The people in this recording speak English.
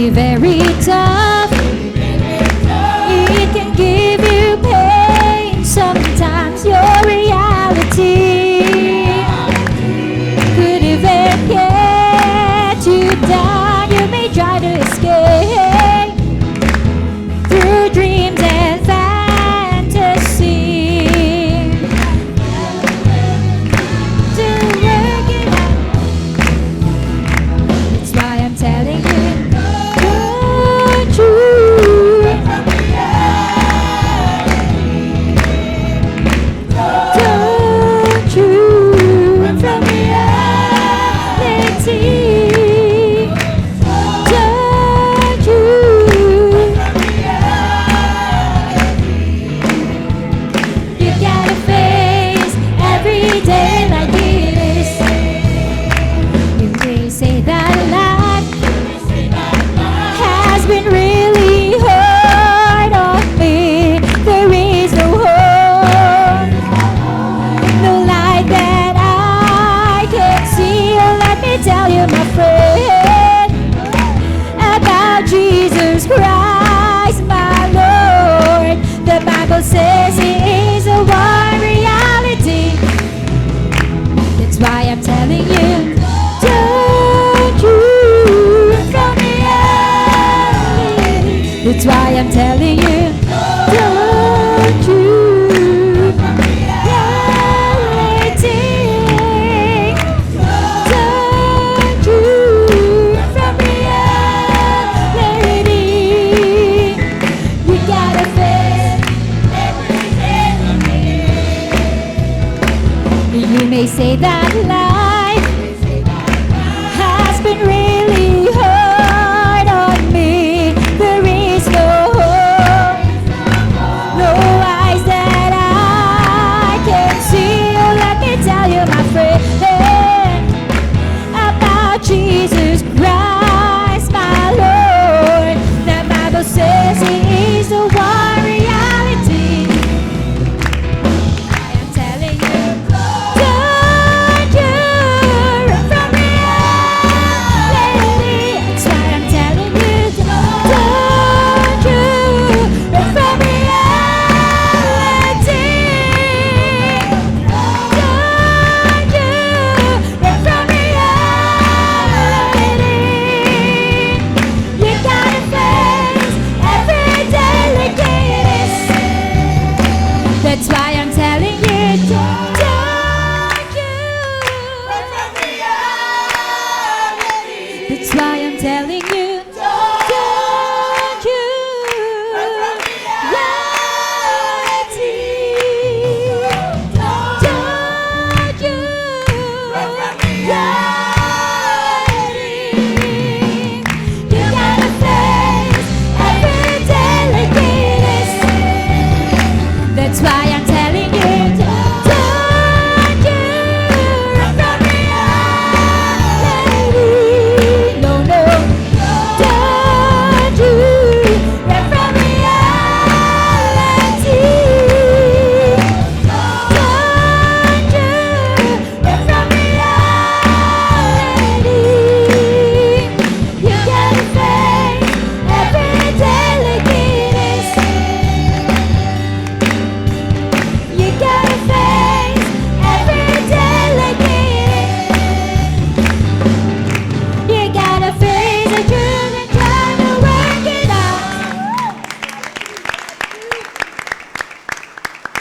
be very tough. It can give you pain. Sometimes your reality could even get you down. You may try to escape through dreams and fantasy. To work it out. That's why I'm telling you, don't you run from reality. Don't you run from reality. Don't you run from reality. You gotta face every day like this. You may say that life has been really hard on me. There is no hope, no light that I can see. Oh, let me tell you, my friend, about Jesus Christ, my Lord. The Bible says He is the one reality. That's why I'm telling you, don't you run from reality. That's why I'm telling you,